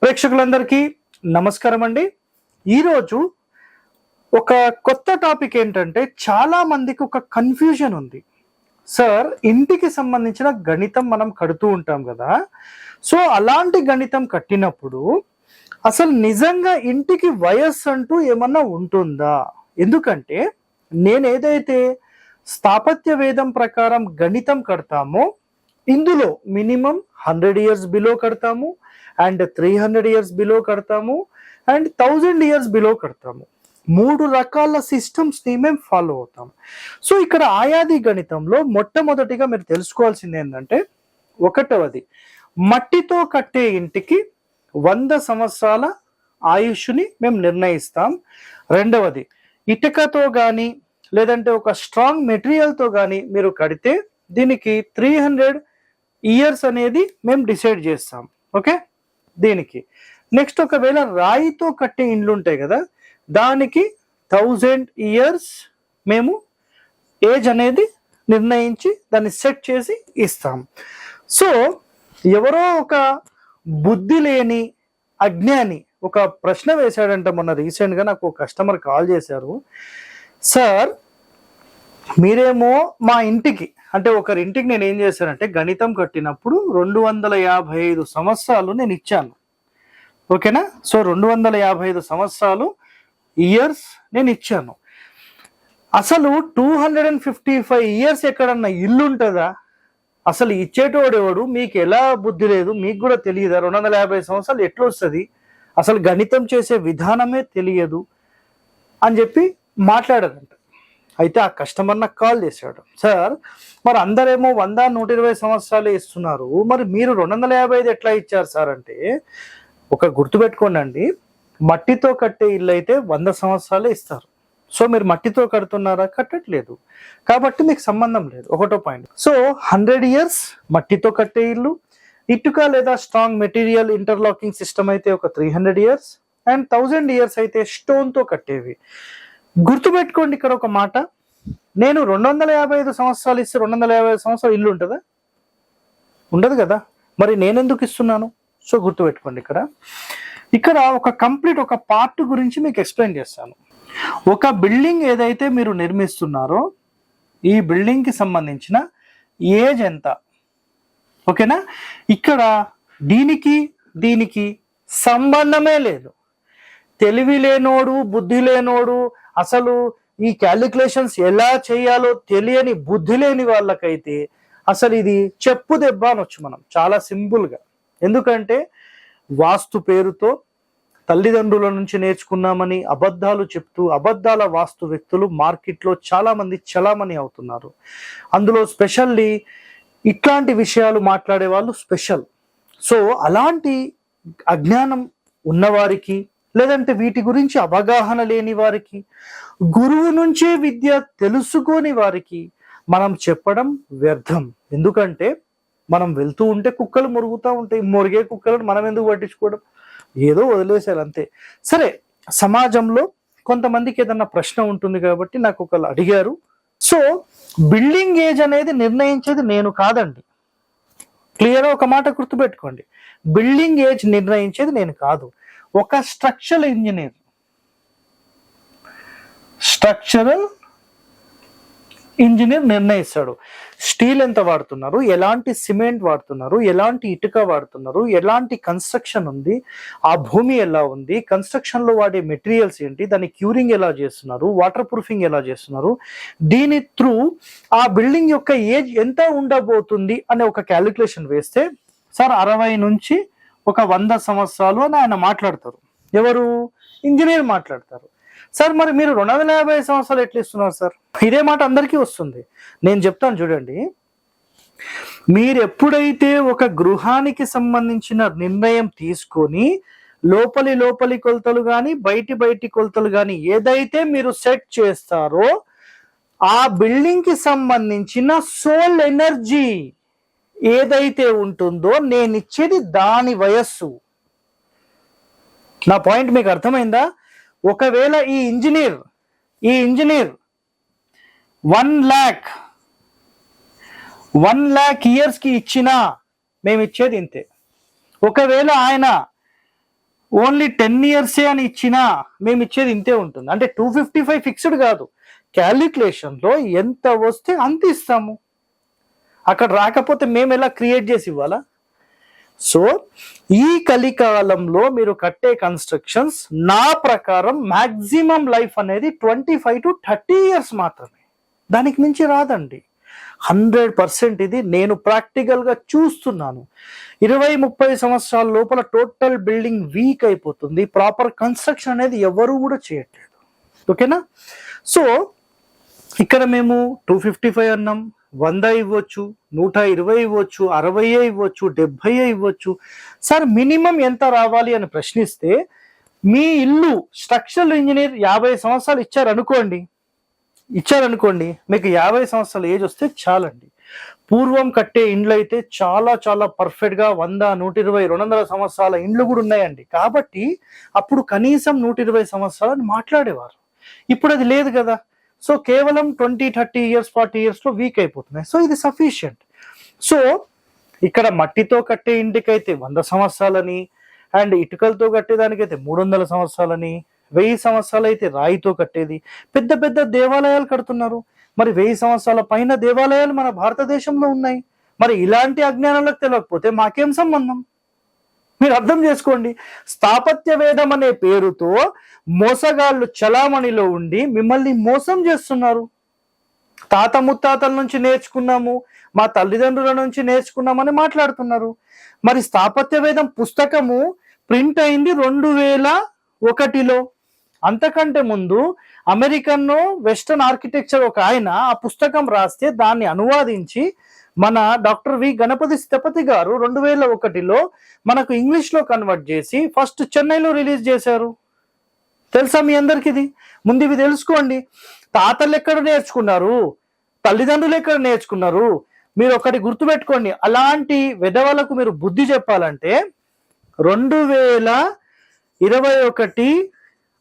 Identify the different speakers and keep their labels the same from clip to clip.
Speaker 1: ప్రేక్షకులందరికీ నమస్కారం అండి. ఈరోజు ఒక కొత్త టాపిక్ ఏంటంటే, చాలా మందికి ఒక కన్ఫ్యూజన్ ఉంది. సార్, ఇంటికి సంబంధించిన గణితం మనం కడుతూ ఉంటాం కదా. సో అలాంటి గణితం కట్టినప్పుడు అసలు నిజంగా ఇంటికి వయస్సు అంటూ ఏమన్నా ఉంటుందా? ఎందుకంటే నేను ఏదైతే స్థాపత్య వేదం ప్రకారం గణితం కడతామో ఇందులో మినిమం 100 ఇయర్స్ బిలో కడతాము, అండ్ 300 ఇయర్స్ బిలో కడతాము, అండ్ 1000 ఇయర్స్ బిలో కడతాము. 3 రకాల సిస్టమ్స్ ని మేము ఫాలో అవుతాం. సో ఇక్కడ ఆయాది గణితంలో మొట్టమొదటిగా మీరు తెలుసుకోవాల్సింది ఏంటంటే, ఒకటవది మట్టితో కట్టే ఇంటికి 100 సంవత్సరాల ఆయుష్ని మేము నిర్ణయిస్తాం. రెండవది ఇటుకతో కానీ లేదంటే ఒక స్ట్రాంగ్ మెటీరియల్తో కానీ మీరు కడితే దీనికి 300 ఇయర్స్ అనేది మేము డిసైడ్ చేస్తాం. ఓకే, దీనికి నెక్స్ట్ ఒకవేళ రాయితో కట్టే ఇండ్లు ఉంటాయి కదా, దానికి 1000 ఇయర్స్ మేము ఏజ్ అనేది నిర్ణయించి దాన్ని సెట్ చేసి ఇస్తాం. సో ఎవరో ఒక బుద్ధి లేని అజ్ఞాని ఒక ప్రశ్న వేశాడంట. మొన్న రీసెంట్గా నాకు ఒక కస్టమర్ కాల్ చేశారు. సార్, మీరేమో మా ఇంటికి అంటే ఒకరింటికి నేను ఏం చేశానంటే గణితం కట్టినప్పుడు 255 సంవత్సరాలు నేను ఇచ్చాను. ఓకేనా? సో 255 సంవత్సరాలు ఇయర్స్ నేను ఇచ్చాను. అసలు 255 ఇయర్స్ ఎక్కడన్నా ఇల్లు ఉంటుందా? అసలు ఇచ్చేటోడెవడు? మీకు ఎలా బుద్ధి లేదు? మీకు కూడా తెలియదా? 250 సంవత్సరాలు ఎట్లా వస్తుంది? అసలు గణితం చేసే విధానమే తెలియదు అని చెప్పి మాట్లాడారంట. అయితే ఆ కస్టమర్ నాకు కాల్ చేశాడు. సార్, మరి అందరేమో 100 120 సంవత్సరాలు ఇస్తున్నారు, మరి మీరు 255 ఎట్లా ఇచ్చారు సార్ అంటే, ఒక గుర్తుపెట్టుకోండి అండి, మట్టితో కట్టే ఇల్లు అయితే 100 సంవత్సరాలే ఇస్తారు. సో మీరు మట్టితో కడుతున్నారా? కట్టట్లేదు, కాబట్టి మీకు సంబంధం లేదు. ఒకటో పాయింట్. సో 100 ఇయర్స్ మట్టితో కట్టే ఇల్లు, ఇటుక లేదా స్ట్రాంగ్ మెటీరియల్ ఇంటర్లాకింగ్ సిస్టమ్ అయితే ఒక 300 ఇయర్స్, అండ్ 1000 ఇయర్స్ అయితే స్టోన్తో కట్టేవి. గుర్తుపెట్టుకోండి ఇక్కడ ఒక మాట, నేను 255 సంవత్సరాలు ఇస్తే 255 సంవత్సరాలు ఇల్లు ఉంటుందా? ఉండదు కదా. మరి నేనెందుకు ఇస్తున్నాను? సో గుర్తుపెట్టుకోండి. ఇక్కడ ఒక కంప్లీట్ ఒక పార్ట్ గురించి మీకు ఎక్స్ప్లెయిన్ చేస్తాను. ఒక బిల్డింగ్ ఏదైతే మీరు నిర్మిస్తున్నారో ఈ బిల్డింగ్కి సంబంధించిన ఏజ్ ఎంత? ఓకేనా? ఇక్కడ దీనికి సంబంధమే లేదు. తెలివి లేనోడు, బుద్ధి లేనోడు, అసలు ఈ క్యాలిక్యులేషన్స్ ఎలా చేయాలో తెలియని బుద్ధి లేని వాళ్ళకైతే అసలు ఇది చెప్పు దెబ్బ అనొచ్చు మనం చాలా సింపుల్గా. ఎందుకంటే వాస్తు పేరుతో తల్లిదండ్రుల నుంచి నేర్చుకున్నామని అబద్ధాలు చెప్తూ అబద్ధాల వాస్తు వ్యక్తులు మార్కెట్లో చాలా మంది చలామణి అవుతున్నారు. అందులో స్పెషల్లీ ఇట్లాంటి విషయాలు మాట్లాడే వాళ్ళు స్పెషల్. సో అలాంటి అజ్ఞానం ఉన్నవారికి లేదంటే వీటి గురించి అవగాహన లేని వారికి, గురువు నుంచే విద్య తెలుసుకోని వారికి మనం చెప్పడం వ్యర్థం. ఎందుకంటే మనం వెళ్తూ ఉంటే కుక్కలు మురుగుతూ ఉంటాయి. మురిగే కుక్కలను మనం ఎందుకు పట్టించుకోవడం? ఏదో వదిలేసారు అంతే. సరే, సమాజంలో కొంతమందికి ఏదన్నా ప్రశ్న ఉంటుంది కాబట్టి నాకు ఒకళ్ళు అడిగారు. సో బిల్డింగ్ ఏజ్ అనేది నిర్ణయించేది నేను కాదండి. క్లియర్గా ఒక మాట గుర్తుపెట్టుకోండి, బిల్డింగ్ ఏజ్ నిర్ణయించేది నేను కాదు. ఒక స్ట్రక్చరల్ ఇంజనీర్ నిర్ణయిస్తాడు. స్టీల్ ఎంత వాడుతున్నారు, ఎలాంటి సిమెంట్ వాడుతున్నారు, ఎలాంటి ఇటుక వాడుతున్నారు, ఎలాంటి కన్స్ట్రక్షన్ ఉంది, ఆ భూమి ఎలా ఉంది, కన్స్ట్రక్షన్ లో వాడే మెటీరియల్స్ ఏంటి, దాన్ని క్యూరింగ్ ఎలా చేస్తున్నారు, వాటర్ ప్రూఫింగ్ ఎలా చేస్తున్నారు, దీని త్రూ ఆ బిల్డింగ్ యొక్క ఏజ్ ఎంత ఉండబోతుంది అనే ఒక క్యాలిక్యులేషన్ వేస్తే, సార్ 60 నుంచి ఒక 100 సంవత్సరాలు అని ఆయన మాట్లాడతారు. ఎవరు? ఇంజనీర్ మాట్లాడతారు. సార్, మరి మీరు 250 సంవత్సరాలు ఎట్లా ఇస్తున్నారు సార్? ఇదే మాట అందరికీ వస్తుంది. నేను చెప్తాను చూడండి, మీరు ఎప్పుడైతే ఒక గృహానికి సంబంధించిన నిర్ణయం తీసుకొని లోపలి కొలతలు కానీ బయటి కొలతలు కానీ ఏదైతే మీరు సెట్ చేస్తారో ఆ బిల్డింగ్ కి సంబంధించిన సోల్ ఎనర్జీ ఏదైతే ఉంటుందో నేను ఇచ్చేది దాని వయస్సు. నా పాయింట్ మీకు అర్థమైందా? ఒకవేళ ఈ ఇంజనీర్ 1 lakh ఇయర్స్ కి ఇచ్చినా మేము ఇచ్చేది ఇంతే. ఒకవేళ ఆయన ఓన్లీ 10 ఇయర్సే అని ఇచ్చినా మేము ఇచ్చేది ఇంతే ఉంటుంది. అంటే 255 ఫిక్స్డ్ కాదు, క్యాలిక్యులేషన్లో ఎంత వస్తే అంత ఇస్తాము. అక్కడ రాకపోతే మేము ఎలా క్రియేట్ చేసి ఇవ్వాలా? సో ఈ కలికాలంలో మీరు కట్టే కన్స్ట్రక్షన్స్ నా ప్రకారం మాక్సిమం లైఫ్ అనేది 25 to 30 ఇయర్స్ మాత్రమే, దానికి మించి రాదండి. 100% ఇది నేను ప్రాక్టికల్గా చూస్తున్నాను. 20-30 సంవత్సరాల లోపల టోటల్ బిల్డింగ్ వీక్ అయిపోతుంది. ప్రాపర్ కన్స్ట్రక్షన్ అనేది ఎవరు కూడా చేయట్లేదు. ఓకేనా? సో ఇక్కడ మేము 255 అన్నాం, 100 ఇవ్వచ్చు, 120 ఇవ్వచ్చు, 60 ఇవ్వచ్చు, 70 ఇవ్వచ్చు. సార్ మినిమం ఎంత రావాలి అని ప్రశ్నిస్తే, మీ ఇల్లు స్ట్రక్చరల్ ఇంజనీర్ 50 సంవత్సరాలు ఇచ్చారనుకోండి, మీకు 50 సంవత్సరాల ఏజ్ వస్తే చాలండి. పూర్వం కట్టే ఇండ్లు అయితే చాలా చాలా పర్ఫెక్ట్గా 100, 120, 200 సంవత్సరాల ఇండ్లు కూడా ఉన్నాయండి. కాబట్టి అప్పుడు కనీసం 120 సంవత్సరాలు మాట్లాడేవారు. ఇప్పుడు అది లేదు కదా. సో కేవలం 20, 30 ఇయర్స్, 40 ఇయర్స్లో వీక్ అయిపోతున్నాయి. సో ఇది సఫిషియంట్. సో ఇక్కడ మట్టితో కట్టే ఇంటికైతే 100 సంవత్సరాలని, అండ్ ఇటుకలతో కట్టేదానికైతే 300 సంవత్సరాలని, 1000 సంవత్సరాలు అయితే రాయితో కట్టేది. పెద్ద పెద్ద దేవాలయాలు కడుతున్నారు. మరి 1000 సంవత్సరాల పైన దేవాలయాలు మన భారతదేశంలో ఉన్నాయి. మరి ఇలాంటి అజ్ఞానాలకు తెలియకపోతే మాకేం సంబంధం? మీరు అర్థం చేసుకోండి. స్థాపత్య వేదం అనే పేరుతో మోసగాళ్ళు చలామణిలో ఉండి మిమ్మల్ని మోసం చేస్తున్నారు. తాత ముత్తాతల నుంచి నేర్చుకున్నాము, మా తల్లిదండ్రుల నుంచి నేర్చుకున్నామని మాట్లాడుతున్నారు. మరి స్థాపత్య వేదం పుస్తకము ప్రింట్ అయింది 2001లో. అంతకంటే ముందు అమెరికన్ వెస్టర్న్ ఆర్కిటెక్చర్ ఒక ఆయన ఆ పుస్తకం రాస్తే దాన్ని అనువాదించి మన డాక్టర్ వి గణపతి స్థపతి గారు 2001లో మనకు ఇంగ్లీష్లో కన్వర్ట్ చేసి ఫస్ట్ చెన్నైలో రిలీజ్ చేశారు. తెలుసా మీ అందరికి? ఇది ముందు ఇవి తెలుసుకోండి. తాతలు ఎక్కడ నేర్చుకున్నారు, తల్లిదండ్రులు ఎక్కడ నేర్చుకున్నారు? మీరు ఒకటి గుర్తుపెట్టుకోండి, అలాంటి వెధవలకు మీరు బుద్ధి చెప్పాలంటే 2021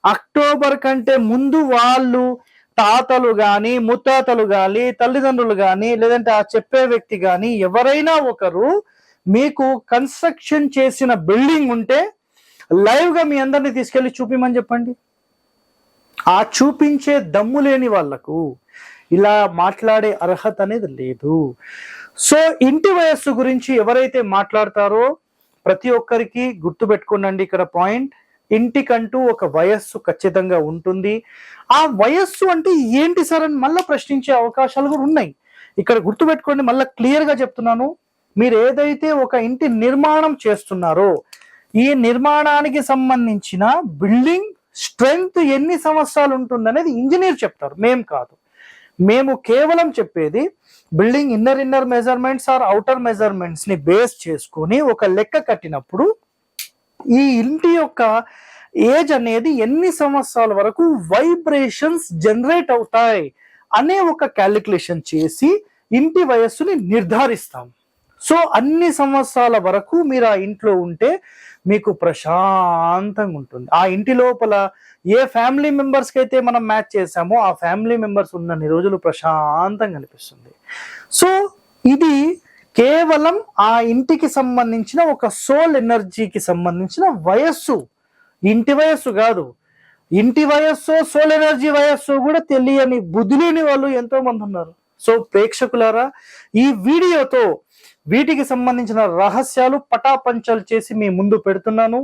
Speaker 1: అక్టోబర్ కంటే ముందు వాళ్ళు తాతలు కానీ, ముత్తాతలు కానీ, తల్లిదండ్రులు కానీ, లేదంటే ఆ చెప్పే వ్యక్తి కానీ ఎవరైనా ఒకరు మీకు కన్స్ట్రక్షన్ చేసిన బిల్డింగ్ ఉంటే లైవ్గా మీ అందరినీ తీసుకెళ్ళి చూపిమని చెప్పండి. ఆ చూపించే దమ్ము లేని వాళ్లకు ఇలా మాట్లాడే అర్హత అనేది లేదు. సో ఇంటి వయస్సు గురించి ఎవరైతే మాట్లాడతారో ప్రతి ఒక్కరికి గుర్తుపెట్టుకోండి ఇక్కడ పాయింట్, ఇంటికంటూ ఒక వయస్సు ఖచ్చితంగా ఉంటుంది. ఆ వయస్సు అంటే ఏంటి సార్ అని మళ్ళీ ప్రశ్నించే అవకాశాలు కూడా ఉన్నాయి. ఇక్కడ గుర్తుపెట్టుకోండి, మళ్ళీ క్లియర్గా చెప్తున్నాను. మీరు ఏదైతే ఒక ఇంటి నిర్మాణం చేస్తున్నారో ఈ నిర్మాణానికి సంబంధించిన బిల్డింగ్ స్ట్రెంగ్త్ ఎన్ని సంవత్సరాలు ఉంటుంది అనేది ఇంజనీర్ చెప్తారు, మేం కాదు. మేము కేవలం చెప్పేది building inner measurements or outer measurements ని బేస్ చేసుకొని ఒక లెక్క కట్టినప్పుడు ఈ ఇంటి యొక్క ఏజ్ అనేది ఎన్ని సంవత్సరాల వరకు వైబ్రేషన్స్ జనరేట్ అవుతాయి అనే ఒక క్యాలిక్యులేషన్ చేసి ఇంటి వయస్సుని నిర్ధారిస్తాం. సో అన్ని సంవత్సరాల వరకు మీరు ఆ ఇంట్లో ఉంటే మీకు ప్రశాంతంగా ఉంటుంది. ఆ ఇంటి లోపల ఏ ఫ్యామిలీ మెంబర్స్కి అయితే మనం మ్యాచ్ చేసామో ఆ ఫ్యామిలీ మెంబర్స్ ఉన్నన్ని రోజులు ప్రశాంతంగా అనిపిస్తుంది. సో ఇది కేవలం ఆ ఇంటికి సంబంధించిన ఒక సోల్ ఎనర్జీకి సంబంధించిన వయస్సు, ఇంటి వయస్సు కాదు. ఇంటి వయస్సు, సోల్ ఎనర్జీ వయస్సు కూడా తెలియని బుద్ధి లేని వాళ్ళు ఎంతో మంది ఉన్నారు. సో ప్రేక్షకులారా, ఈ వీడియోతో వీటికి సంబంధించిన రహస్యాలు పటాపంచలు చేసి మీ ముందు పెడుతున్నాను.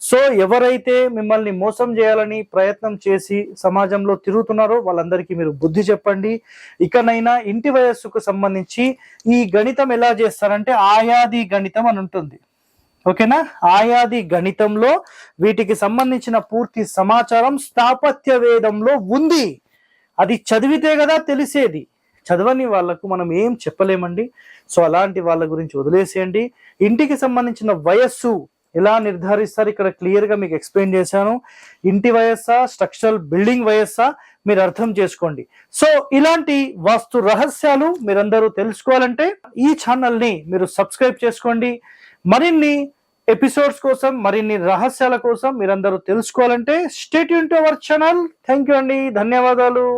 Speaker 1: సో ఎవరైతే మిమ్మల్ని మోసం చేయాలని ప్రయత్నం చేసి సమాజంలో తిరుగుతున్నారో వాళ్ళందరికీ మీరు బుద్ధి చెప్పండి. ఇకనైనా ఇంటి వయస్సుకు సంబంధించి ఈ గణితం ఎలా చేస్తారంటే ఆయాది గణితం అని ఉంటుంది. ఓకేనా? ఆయాది గణితంలో వీటికి సంబంధించిన పూర్తి సమాచారం స్థాపత్య వేదంలో ఉంది. అది చదివితే కదా తెలిసేది. చదవని వాళ్ళకు మనం ఏం చెప్పలేమండి. సో అలాంటి వాళ్ళ గురించి వదిలేసేయండి. ఇంటికి సంబంధించిన వయస్సు ఎలా నిర్ధారిస్తారు ఇక్కడ క్లియర్గా మీకు ఎక్స్ప్లెయిన్ చేశాను. ఇంటి వయస్సా, స్ట్రక్చరల్ బిల్డింగ్ వయస్సా మీరు అర్థం చేసుకోండి. సో ఇలాంటి వాస్తు రహస్యాలు మీరందరూ తెలుసుకోవాలంటే ఈ ఛానల్ని మీరు సబ్స్క్రైబ్ చేసుకోండి. మరిన్ని ఎపిసోడ్స్ కోసం, మరిన్ని రహస్యాల కోసం మీరందరూ తెలుసుకోవాలంటే stay tune to our channel. Thank you అండి, ధన్యవాదాలు.